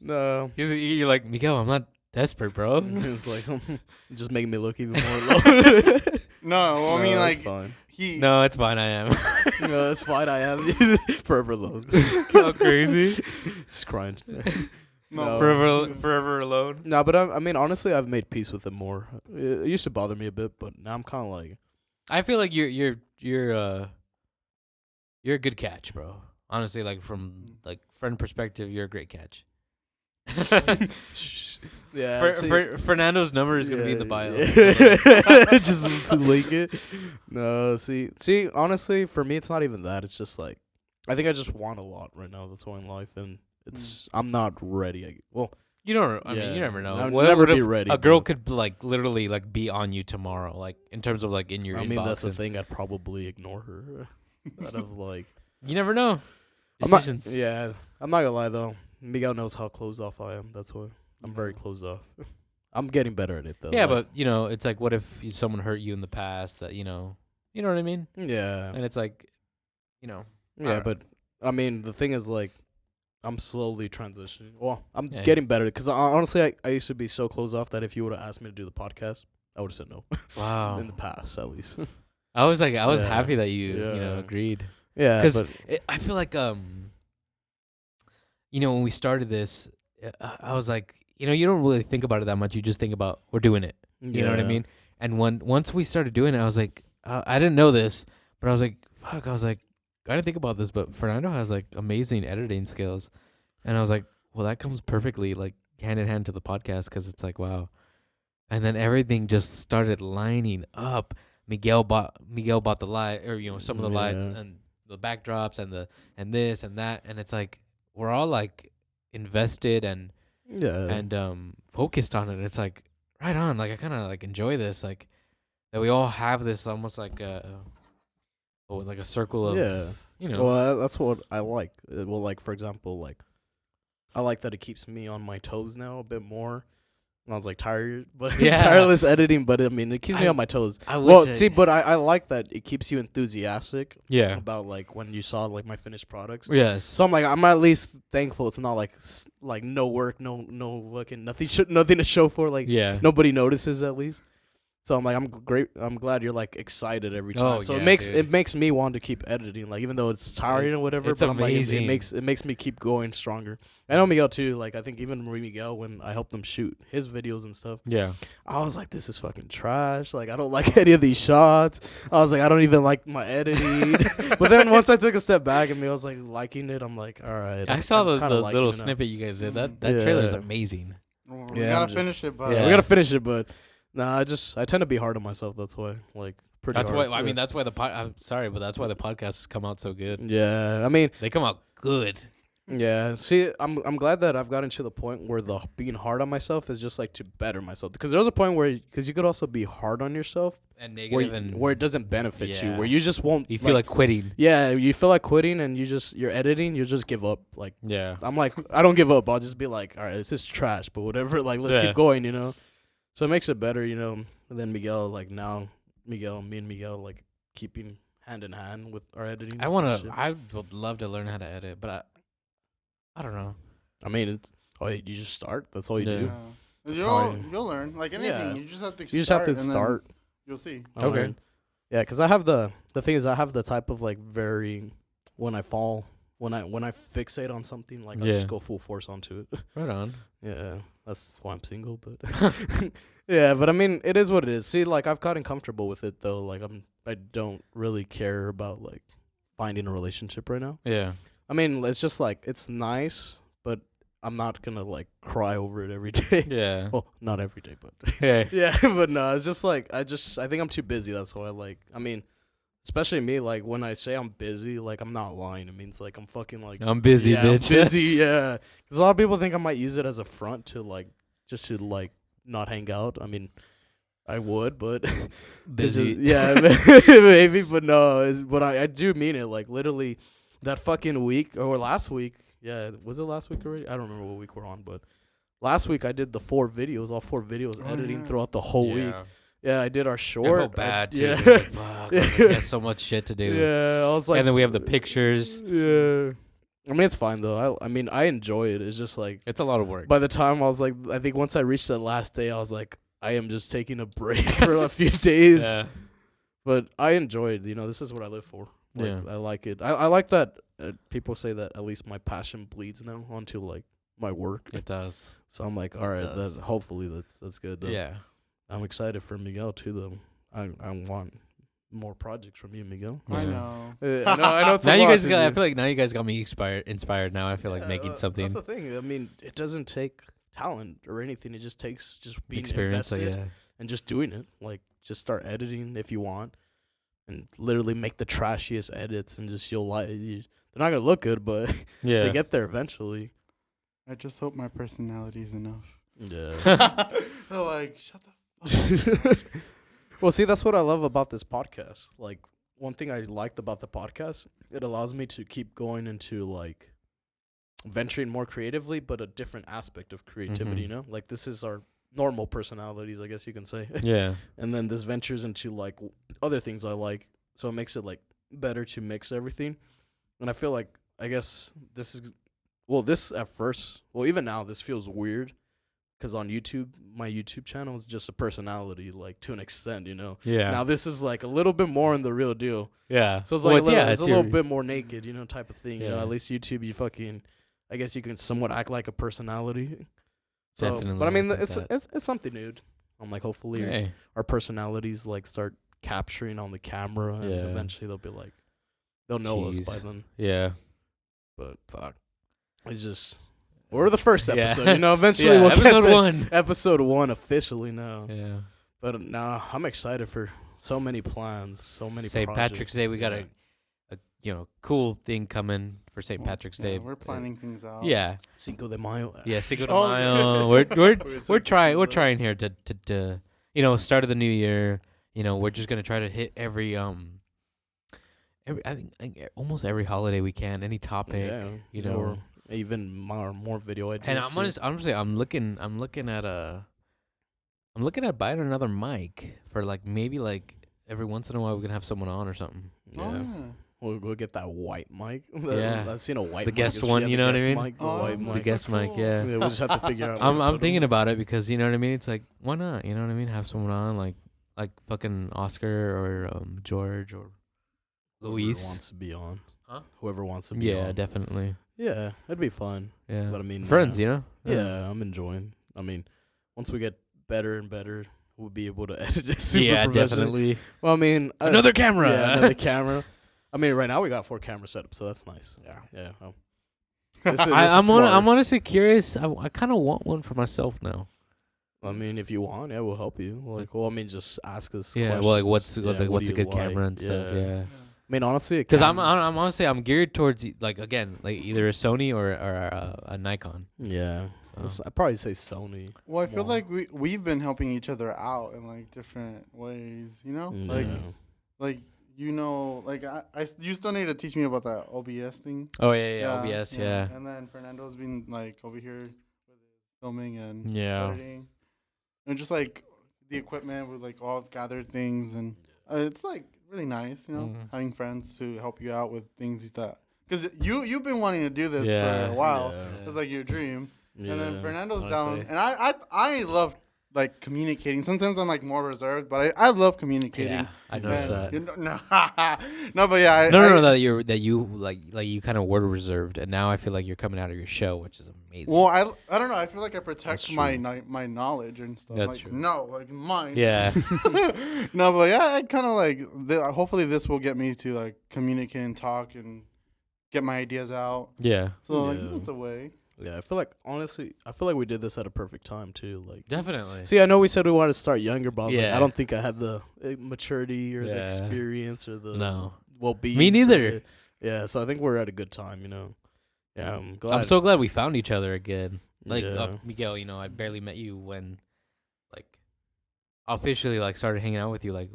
no.
You're like, Miguel, I'm not desperate, bro.
It's like just making me look even more alone.
No, well, I mean,
No,
like
it's fine.
No, it's fine. I am.
No, it's fine. I am forever alone.
How crazy.
Just crying.
No.
Forever alone.
No, but I mean, honestly, I've made peace with it more. It used to bother me a bit, but now I'm kind of like,
I feel like you're a good catch, bro. Honestly, like from like friend perspective, you're a great catch.
Yeah.
Fernando's number is gonna be in the bio.
Just to link it. No, see, honestly, for me, it's not even that. It's just like, I think I just want a lot right now. That's all in life, and I'm not ready.
You don't. I mean, you never know.
I'll
What
never
if
be ready.
A girl
but-
could like literally like be on you tomorrow, like in terms of like in your.
I mean,
inbox
that's the
and-
thing. I'd probably ignore her. Out of like,
You never know.
I'm not,
Decisions.
yeah, I'm not gonna lie though. Miguel knows how closed off I am. That's why I'm very closed off. I'm getting better at it though.
Yeah,
like,
but you know, it's like, what if someone hurt you in the past that you know what I mean?
yeah,
And it's like, you know,
yeah, but I mean, the thing is like, I'm slowly transitioning. Well, I'm
Yeah.
getting better because honestly, I used to be so closed off that if you would have asked me to do the podcast, I would have said no.
wow.
In the past, at least.
I was like, I was
Yeah.
happy that you
Yeah.
know agreed.
Yeah,
'Cause
but
I feel like you know, when we started this, I was like, you know, you don't really think about it that much. You just think about we're doing it. You know what I mean? And once we started doing it, I was like, I didn't know this, but I was like, fuck. I was like, I didn't think about this, but Fernando has like amazing editing skills, and I was like, well, that comes perfectly like hand in hand to the podcast because it's like, wow. And then everything just started lining up. Miguel bought the light, or you know, some of the lights
Yeah.
and the backdrops and this and that, and it's like we're all like invested and focused on it. And it's like right on. Like I kind of like enjoy this, like that we all have this almost like like a circle of you know.
Well, that's what I like. Well, like for example, like I like that it keeps me on my toes now a bit more. I was like tired, but
Yeah.
tireless editing. But I mean, it keeps me on my toes.
I wish
Well,
I-
see, but I like that it keeps you enthusiastic
yeah.
about like when you saw like my finished products.
Yes.
So I'm like, I'm at least thankful it's not like like no work, no fucking nothing to show for. Like
Yeah.
nobody notices at least. So I'm like, I'm glad you're like excited every time.
Oh,
So
yeah,
it
dude.
makes me want to keep editing, like even though it's tiring or whatever.
It's
but I'm like,
amazing.
it makes me keep going stronger. I know Miguel too. Like I think even Miguel, when I helped him shoot his videos and stuff,
Yeah.
I was like, this is fucking trash. Like I don't like any of these shots. I was like, I don't even like my editing. But then once I took a step back and Miguel's like liking it, I'm like, all right.
I saw
I'm kinda
the
liking
little
it now.
snippet you guys did. That
Yeah.
trailer's amazing.
We
Yeah,
gotta
I'm just-
finish it, but
Yeah,
Yeah.
we gotta finish it, but I tend to be hard on myself. That's why, like, pretty.
That's
hard.
why. I mean, that's why I'm sorry, but that's why the podcasts come out so good.
Yeah, I mean,
They come out good.
yeah. See, I'm glad that I've gotten to the point where the being hard on myself is just like to better myself. Because there was a point where, because you could also be hard on yourself
And
where,
negative and
where it doesn't benefit you,
Yeah.
where you just won't.
you feel like quitting.
yeah, you feel like quitting, and you're editing, you just give up. Like
Yeah.
I'm like, I don't give up. I'll just be like, all right, this is trash, but whatever. Like let's
Yeah.
keep going, you know. So it makes it better, you know. And then Miguel, like now, me and Miguel, like keeping hand in hand with our editing.
I
and shit.
I would love to learn how to edit, but I don't know.
I mean, it's you just start. That's all you
Yeah.
do.
yeah.
fine.
You'll learn like anything.
Yeah.
You just have to.
You just have to
and then
start.
You'll see.
I
Okay.
learn. Yeah, because I have the thing is I have the type of like very when I fixate on something, like I
Yeah.
just go full force onto it.
Right on.
Yeah, that's why I'm single. But yeah, but I mean, it is what it is. See, like I've gotten comfortable with it though. Like I don't really care about like finding a relationship right now.
Yeah.
I mean, it's just like it's nice, but I'm not gonna like cry over it every day.
Yeah.
Well, not every day, but
Yeah.
yeah, but no, it's just like I think I'm too busy. That's why I mean, especially me, like when I say I'm busy, like I'm not lying. It means like I'm fucking like
I'm busy,
yeah,
bitch.
I'm busy, yeah. Because a lot of people think I might use it as a front to like just to like not hang out. I mean, I would, but it's
Busy.
just- yeah, maybe, but no. But I do mean it. Like literally, that fucking week or last week. Yeah, was it last week already? I don't remember what week we're on, but last week I did all 4 videos editing
yeah.
throughout the whole week. Yeah, I did our
I
short.
felt bad too.
Yeah.
Like, fuck, I was like, he has so much shit to do.
Yeah, I was like,
and then we have the pictures.
Yeah, I mean it's fine though. I mean I enjoy it. It's just like
It's a lot of work.
by the time I was like, I think once I reached that last day, I was like, I am just taking a break for a few days.
Yeah.
But I enjoyed. You know, this is what I live for. Like,
Yeah.
I like it. I like that. People say that at least my passion bleeds now onto like my work.
It does.
So I'm like, all right,
does.
hopefully that's good. Though.
Yeah.
I'm excited for Miguel too, though. I want more projects from you, Miguel.
I
Yeah.
know.
I know. It's
Now
a
you
lot
guys
to
I
do.
feel like now you guys got me inspired now. I feel like making something.
That's the thing. I mean, it doesn't take talent or anything. It just takes just being
Experience,
invested and just doing it. Like, just start editing if you want, and literally make the trashiest edits, and just they're not gonna look good, but
yeah.
they get there eventually.
I just hope my personality's enough.
Yeah.
They're like, shut the fuck up.
Well, see, that's what I love about this podcast. Like, one thing I liked about the podcast, it allows me to keep going into, like, venturing more creatively, but a different aspect of creativity, you know? Like, this is our normal personalities, I guess you can say.
Yeah.
And then this ventures into, like, other things I like. So it makes it, like, better to mix everything. And I feel like, I guess this is, well, this at first, well, even now, this feels weird. Because on YouTube, my YouTube channel is just a personality, like, to an extent, you know?
Yeah.
Now, this is, like, a little bit more in the real deal.
Yeah.
So it's, like,
it's
a little bit more naked, you know, type of thing. You know,
Yeah.
at least YouTube, you fucking, I guess you can somewhat act like a personality. So,
Definitely
but I mean,
like
it's
that.
it's something new. I'm like, hopefully
Hey.
our personalities, like, start capturing on the camera, and
Yeah.
eventually they'll be like, they'll know us
Jeez.
by then.
Yeah.
But fuck, it's just we're the first
Yeah.
episode, you know. Eventually,
Yeah,
we'll get
episode
the-
1.
Episode 1 officially now.
Yeah.
But nah, I'm excited for so many plans, so many.
St.
projects.
Patrick's Day, we got
Yeah.
a cool thing coming for St. Patrick's
Yeah,
Day.
we're planning things out.
Yeah.
Cinco de Mayo.
Yeah, Cinco de
Oh.
Mayo. We're trying here to start of the new year. You know, we're just gonna try to hit every I think almost every holiday we can, any topic.
Yeah,
you know.
or even more video ideas.
And honestly, I'm looking at buying another mic for like maybe like every once in a while we can have someone on or something.
Yeah.
Oh, yeah.
We'll get that white mic.
Yeah.
I've seen a white
The
mic.
guest
It's-
one,
yeah,
you
the
know what I
guest
mean?
mic, the
Oh,
white
the
mic.
The guest
so
mic,
cool.
yeah.
Yeah, we'll just have to figure out. where to
I'm
put
thinking
them.
about it because you know what I mean. It's like why not? You know what I mean? Have someone on like fucking Oscar or George or
Whoever
Luis.
wants to be on.
Huh?
Whoever wants to be
Yeah,
on.
definitely.
Yeah, it'd be fun.
Yeah,
But I mean,
friends, you know.
Yeah, I'm enjoying. I mean, once we get better and better, we'll be able to edit it super
Yeah,
professionally.
definitely.
Well, I mean,
Another camera.
Yeah, another camera. I mean, right now we got 4 camera setups, so that's nice.
Yeah.
Yeah.
I'm honestly curious. I kind of want one for myself now.
I mean, if you want, yeah, we'll help you. Like, well, I mean, just ask us.
Yeah,
questions.
well, like what's
Yeah,
like
what
what's
do
a
you
good camera and
like?
stuff. Yeah.
I mean, honestly,
Because I'm honestly geared towards like again like either a Sony or a Nikon.
Yeah.
So.
I'd probably say Sony.
Well, I feel
more.
like we've been helping each other out in like different ways, you know? Like you know, like you still need to teach me about that OBS thing.
Oh yeah, OBS, yeah.
And then Fernando's been like over here with his filming and
Yeah.
editing, and just like the equipment with like all gathered things, and it's like really nice, you know, having friends who help you out with things that because you've been wanting to do this for a while.
Yeah.
It's like your dream.
Yeah.
And then Fernando's
honestly.
down, and I love like communicating. Sometimes I'm like more reserved, but I love communicating.
Yeah, I noticed that.
You know, no, but yeah,
No, that you like you kind of were reserved, and now I feel like you're coming out of your shell, which is amazing.
Well, I don't know. I feel like I protect
That's
my
true.
my knowledge and stuff.
That's
like,
true.
No, like mine.
Yeah,
No, but yeah, I kind of like. Hopefully, this will get me to like communicate and talk and get my ideas out.
yeah,
So like,
Yeah.
it's a way.
Yeah, I feel like honestly, we did this at a perfect time too. Like,
definitely.
see, I know we said we wanted to start younger, but I was like,
Yeah.
I don't think I had the maturity or the
Yeah.
experience or the
No.
well-being.
Me
for
neither.
it. Yeah, so I think we're at a good time, you know. Yeah, I'm glad.
I'm so glad we found each other again. Like
Yeah.
Miguel, you know, I barely met you when, like, officially like started hanging out with you like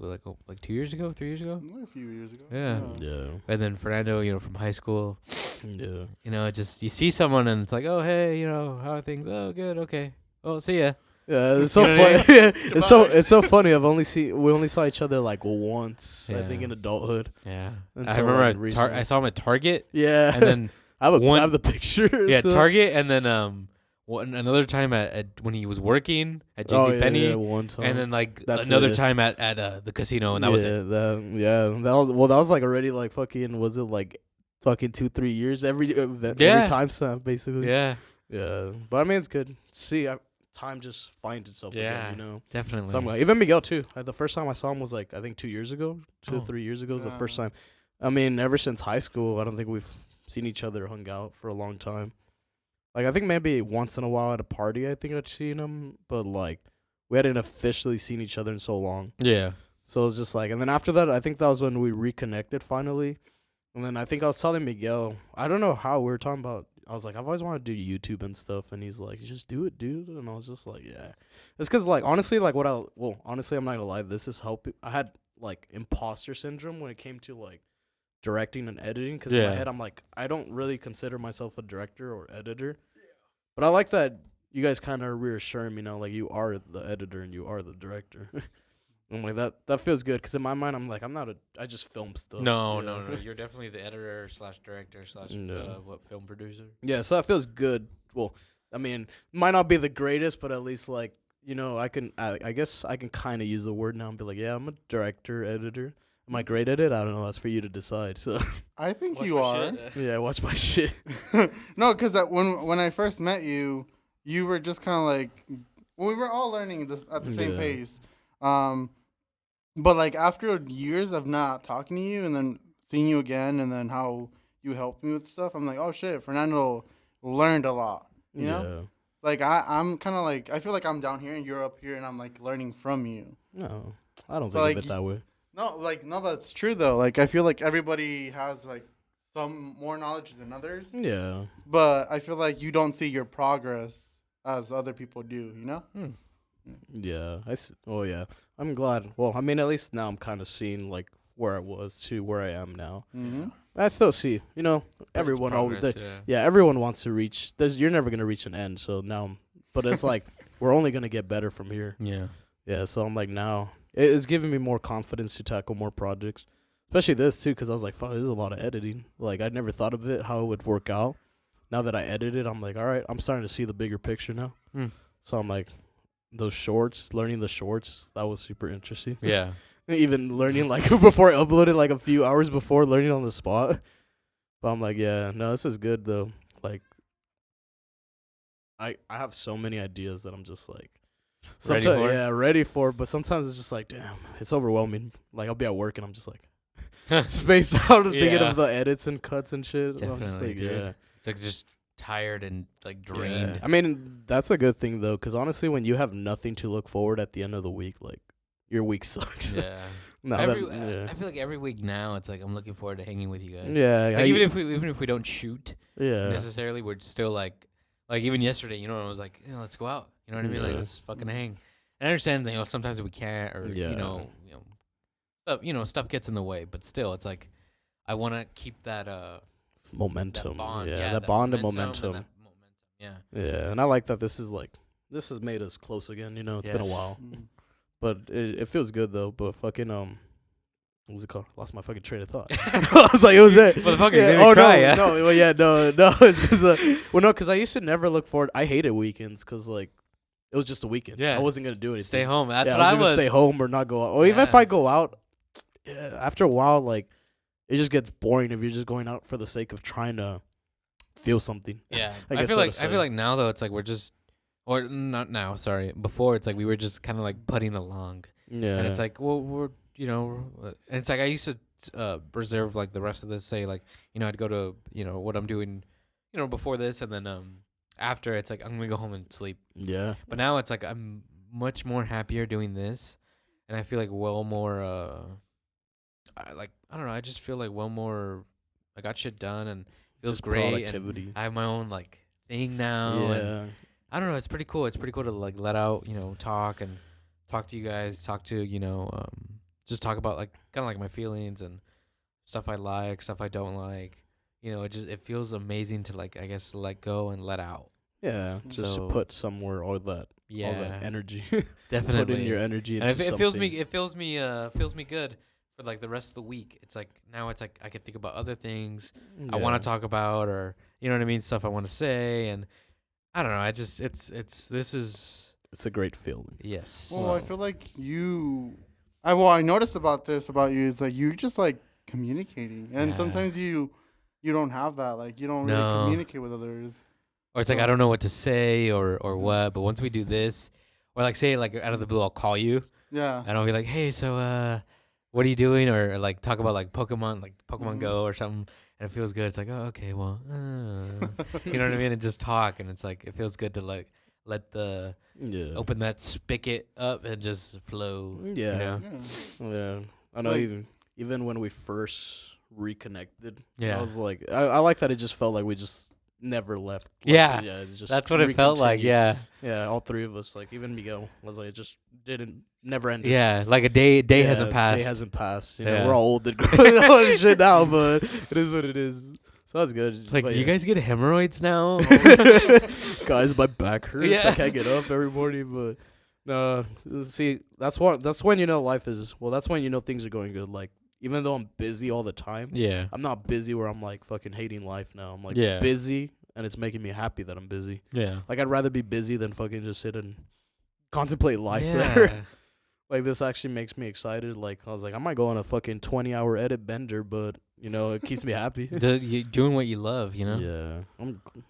2 years ago, 3 years ago.
A few years ago.
Yeah.
Yeah,
And then Fernando, you know, from high school.
yeah.
You know, just you see someone and it's like, oh hey, you know, how are things? Oh good, okay. Oh see ya.
Yeah, it's so
You know what I
funny. It's so funny. We only saw each other like once. I think
Yeah.
in adulthood.
Yeah. I
Until,
remember
like,
I
recently.
saw him at Target
Yeah,
and then
I have
one-
the picture.
yeah,
so.
Target and then another time at when he was working at JC
Oh, yeah,
Penney.
yeah, one time.
And then like
That's
another
it.
time at the casino, and that was it.
That was like already like fucking. Was it like fucking 2-3 years every event,
Yeah.
every time stamp basically?
Yeah,
Yeah. But I mean, it's good. See, time just finds itself
Yeah.
again, you know.
definitely.
So I'm like, even Miguel too. The first time I saw him was like I think 2 years ago,
Oh.
3 years ago was the first
Yeah.
time. I mean, ever since high school, I don't think we've seen each other, hung out for a long time. Like I think maybe once in a while at a party, I think I'd seen him, but like we hadn't officially seen each other in so long.
Yeah.
So it was just like, and then after that, I think that was when we reconnected finally. And then I think I was telling Miguel, I don't know how we were talking about. I was like, I've always wanted to do YouTube and stuff, and he's like, you just do it, dude. And I was just like, yeah. It's because like honestly, like honestly, I'm not gonna lie, this is helping. I had like imposter syndrome when it came to like directing and editing, because in my head I'm like, I don't really consider myself a director or editor. But I like that you guys kind of reassuring me now, like you are the editor and you are the director. I'm like that feels good, because in my mind I'm like, I just film stuff.
No. You're definitely the editor / director / film producer.
Yeah, so that feels good. Well, I mean, might not be the greatest, but at least like, you know, I guess I can kind of use the word now and be like, yeah, I'm a director, editor. Am I great at it? I don't know. That's for you to decide. So
I think
Watch
you
my
are.
shit.
yeah, watch my shit.
No, because when I first met you, you were just kind of like, we were all learning this at the same pace. But like after years of not talking to you and then seeing you again, and then how you helped me with stuff, I'm like, oh shit, Fernando learned a lot. You know, like I'm kind of like, I feel like I'm down here and you're up here, and I'm like learning from you.
No, I don't
So,
think
like,
of it that way.
No, that's true though. Like I feel like everybody has like some more knowledge than others.
Yeah.
But I feel like you don't see your progress as other people do, you know?
Yeah. Oh, yeah. I'm glad. Well, I mean, at least now I'm kind of seeing, like, where I was to where I am now.
Mm-hmm.
I still see, you know, everyone everyone wants to reach. You're never going to reach an end. So now, but it's like, we're only going to get better from here.
Yeah.
Yeah. So I'm like, now, it's giving me more confidence to tackle more projects. Especially this, too, because I was like, fuck, this is a lot of editing. Like, I'd never thought of it, how it would work out. Now that I edited, I'm like, all right, I'm starting to see the bigger picture now. So I'm like, learning the shorts, that was super interesting.
Yeah.
Even learning, like, before I uploaded, like, a few hours before, learning on the spot. But I'm like, yeah, no, this is good, though. Like, I have so many ideas that I'm just like, ready for. But sometimes it's just like, damn, it's overwhelming. Like, I'll be at work and I'm just like, spaced out thinking of the edits and cuts and shit.
Definitely,
just like,
dude.
yeah.
It's like just tired and like drained.
Yeah. I mean, that's a good thing though, because honestly, when you have nothing to look forward at the end of the week, like your week sucks.
Yeah. I feel like every week now, it's like I'm looking forward to hanging with you guys.
Yeah.
Like even if we don't shoot necessarily, we're still like even yesterday, you know, I was like, let's go out. You know what I mean? Like let's fucking hang. And I understand that, you know, sometimes we can't, or stuff gets in the way, but still, it's like I want to keep that
momentum.
That bond,
that bond and momentum.
Yeah.
Yeah, and I like that this has made us close again, you know, it's been a while. But it feels good though, but fucking what was it called? Lost my fucking train of thought. I was like, it was it.
Motherfucker,
no, it's because because I used to never look forward. I hated weekends because like it was just a weekend.
Yeah,
I wasn't gonna do anything.
Stay home. That's what
I was. Stay home or not go out. Or even if I go out, after a while, like it just gets boring if you're just going out for the sake of trying to feel something.
Yeah, I feel like now though it's like we're just, or not now. Sorry, before it's like we were just kind of like putting along.
Yeah,
and it's like we're and it's like I used to reserve like the rest of this, say like I'd go to what I'm doing before this, and then after it's like I'm gonna go home and sleep.
Yeah,
but now it's like I'm much more happier doing this, and I feel like well more I don't know, I just feel like well more I got shit done and feels
just
great, and I have my own like thing now.
Yeah,
and I don't know, it's pretty cool. It's pretty cool to like let out, talk to you guys, just talk about like kind of like my feelings and stuff I like, stuff I don't like. It feels amazing to like, I guess, let go and let out.
Yeah, just to put somewhere all that energy.
Definitely
put in your energy into
and it feels me.
something.
It feels me good for like the rest of the week. It's like now it's like I can think about other things I want to talk about, or you know what I mean, stuff I want to say, and I don't know. I just it's
a great feeling.
Yes.
Well, I feel like I noticed about you is like you're just like communicating, and sometimes you don't have that. Like you don't really communicate with others.
Or it's like I don't know what to say or what. But once we do this, or like say like out of the blue, I'll call you.
Yeah.
And I'll be like, hey, so what are you doing? Or like talk about like Pokemon Go or something. And and it feels good. It's like, oh, okay, well, you know what I mean? And just talk, and it's like it feels good to like let the open that spigot up and just flow.
Yeah.
You know?
Yeah. I know.
Like-
Even when we first reconnected,
Yeah.
I was like, I like that it just felt like we just never left. Like,
Yeah.
it just
That's what it felt like.
recontinued.
Yeah.
Yeah, all three of us, like even Miguel, was like, it just never ended.
Yeah. Like a day
Yeah,
hasn't passed.
Day hasn't passed. You know,
Yeah.
we're all old and growing all this shit now, but it is what it is. So that's good.
It's like,
But
do you
yeah.
guys get hemorrhoids now?
Guys, my back hurts.
Yeah.
I can't get up every morning, but no. See, that's when you know life is. Well, that's when you know things are going good. Like even though I'm busy all the time,
Yeah.
I'm not busy where I'm like fucking hating life now. I'm like
Yeah.
busy, and it's making me happy that I'm busy.
Yeah.
Like I'd rather be busy than fucking just sit and contemplate life.
Yeah.
There. Like this actually makes me excited. Like I was like, I might go on a fucking 20-hour edit bender, but you know it keeps me happy.
You doing what you love, you know?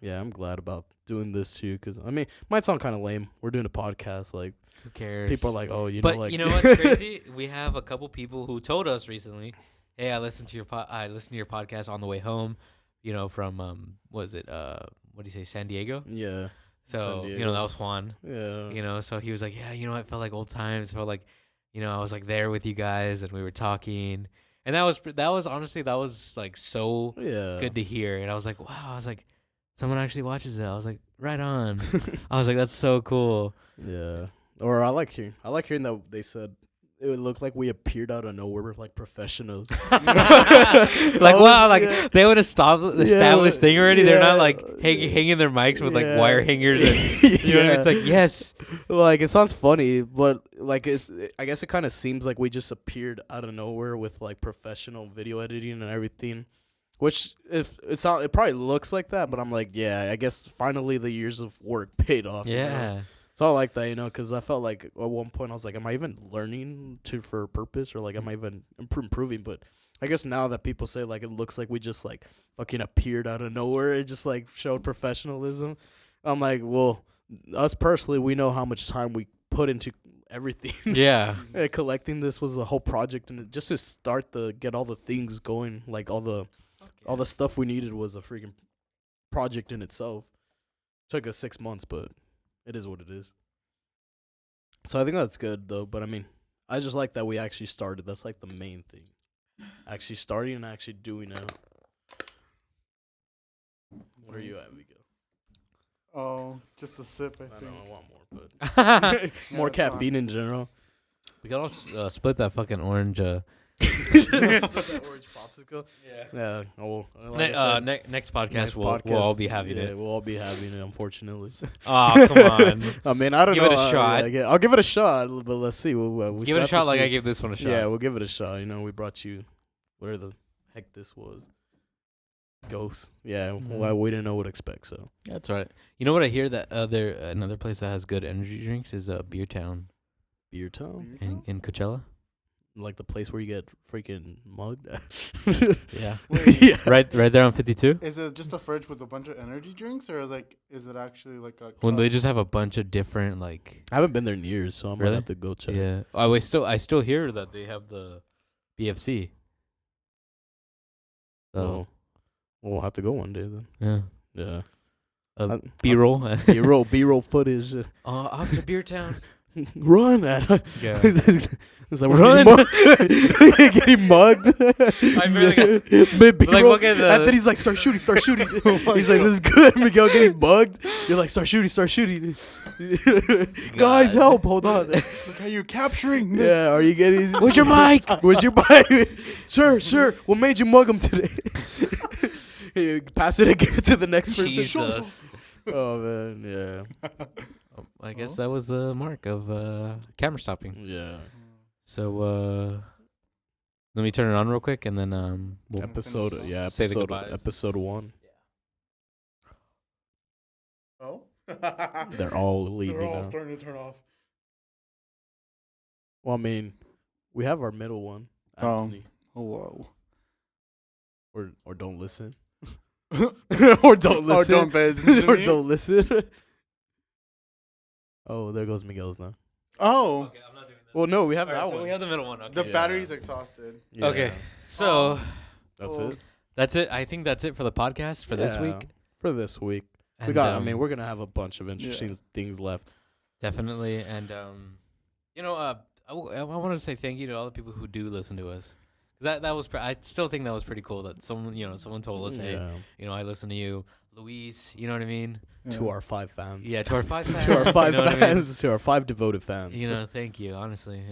Yeah, I'm glad about doing this too, because I mean, it might sound kind of lame. We're doing a podcast, like
Who cares?
people are like, oh, you
But
know, like
you know what's crazy? We have a couple people who told us recently, "Hey, I listened to your podcast on the way home, you know, from what do you say, San Diego?"
yeah,
So,
San
you know,
Diego.
that was Juan.
yeah,
You know, so he was like, "Yeah, you know, it felt like old times. It felt like, you know, I was like there with you guys and we were talking." And that was honestly like so
yeah,
good to hear. And I was like, "Wow." I was like, someone actually watches it. I was like, "Right on." I was like, "That's so cool."
yeah. Or I like hearing that they said it would look like we appeared out of nowhere like professionals.
Like, wow, like
yeah.
they would have stopped the established thing already. They're not
yeah.
like hanging their mics with like
Yeah.
wire hangers. And, you know what I mean? It's like, yes.
Like it sounds funny, but like I guess it kind of seems like we just appeared out of nowhere with like professional video editing and everything. Which it probably looks like that, but I'm like, yeah, I guess finally the years of work paid off. You know?
Yeah.
So I like that, you know, because I felt like at one point I was like, am I even learning for a purpose, or like am I even improving? But I guess now that people say like it looks like we just like fucking appeared out of nowhere, it just like showed professionalism. I'm like, well, us personally, we know how much time we put into everything.
Yeah.
Collecting this was a whole project, and just to start get all the things going, like all the stuff we needed was a freaking project in itself. Took us 6 months, but it is what it is. So I think that's good though. But I mean, I just like that we actually started. That's like the main thing. Actually starting and actually doing it. Where are you at, Vigo?
Oh, just a sip, I
I
think.
know I want more, but more
that's fine.
caffeine in general.
We can all split that fucking orange.
That orange popsicle. Yeah. Oh, like I said,
Next podcast,
next
we'll
podcast,
all be having
yeah,
it.
We'll all be having it, unfortunately.
Oh, come on.
I mean, I don't
Give
know.
it a shot.
Yeah, I'll give it a shot, but let's see. We
Give
still
it a
have to
shot like
see.
I gave this one a shot.
Yeah, we'll give it a shot. You know, we brought you whatever the heck this was. Ghost. Yeah, well, we didn't know what to expect, so.
That's right. You know what I hear that another place that has good energy drinks is Beer Town
Beer Town?
in Coachella.
Like the place where you get freaking mugged?
Yeah.
Wait,
Yeah.
Right there on 52.
is it just a fridge with a bunch of energy drinks, or is it actually like a?
When they
club?
just have a bunch of different like.
I haven't been there in years, so I'm
Really?
gonna have to go check.
Yeah. I still hear that they have the BFC. So
Well, we'll have to go one day then.
yeah.
Yeah.
B-roll.
B-roll footage.
Off to Beer Town.
Run at
Yeah.
it's like
Run.
we're getting mugged.
I barely got-
B-roll.
Like, look at the-
Anthony's like, start shooting. He's like, this is good. Miguel getting mugged. You're like, start shooting. Guys, help. Hold on.
Look how you're capturing me.
Yeah, are you getting...
Where's your mic?
Where's your mic? Sir, what made you mug him today? Pass it and give it to the next person.
Jesus.
Oh, man, yeah.
I guess that was the mark of camera stopping.
Yeah.
So let me turn it on real quick, and then we'll
Episode
say the goodbyes.
episode 1.
Oh.
They're all leaving
They're all
now.
starting to turn off.
Well, I mean, we have our middle one,
Oh.
Anthony.
Whoa.
Or don't listen. Or don't
Oh,
listen.
don't pay attention to
Or
me?
don't listen. Oh, there goes Miguel's now.
Oh.
Okay, I'm not doing this.
Well, no, we have
All right,
that
so
one.
we have the middle one. Okay.
The
Yeah.
battery's exhausted.
Yeah.
Okay. So
That's
Oh.
it.
That's it. I think that's it for the podcast for this week.
For this week.
And,
I mean, we're gonna have a bunch of interesting things left.
Definitely, and I want to say thank you to all the people who do listen to us. That was I still think that was pretty cool that someone told us, hey, I listen to you, Luis. You know what I mean?
To our 5 fans.
Yeah, to our 5 fans.
To our 5
you know
fans.
what I mean?
To our 5 devoted fans.
Thank you. Honestly,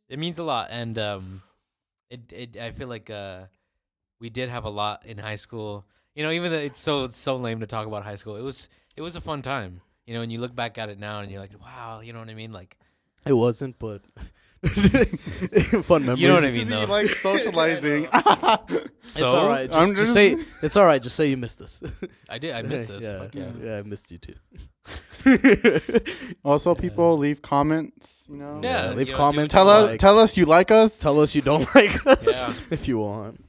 it means a lot, and I feel like we did have a lot in high school. Even though it's so lame to talk about high school, it was a fun time. And you look back at it now, and you're like, wow, you know what I mean? Like,
it wasn't, but fun memories.
You know what I mean, though.
Like socializing.
It's all right. Just say it's all right. Just say you missed us.
I did. I missed this.
Yeah.
Fuck yeah.
Yeah, I missed you too.
Also, people leave comments.
Yeah,
leave comments.
Tell us you like us.
Tell us you don't like us.
Yeah.
If you want.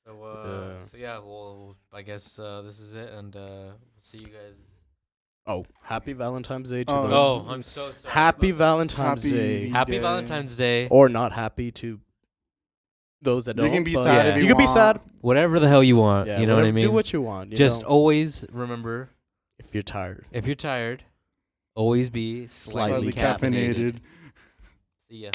Well, I guess this is it, and we'll see you guys.
Oh, happy Valentine's Day to
Oh,
those.
Oh, I'm so sorry.
Happy Valentine's
Happy
Day.
Happy
Day.
Valentine's Day.
Or not happy to those that
You
don't.
can be
but
sad
if
You
you
can be
want.
sad.
Whatever the hell you want.
Yeah,
You know what I
whatever-
mean?
Do what you want.
Just always remember,
if you're tired.
if you're tired, always be slightly
Slightly
caffeinated.
caffeinated.
See ya.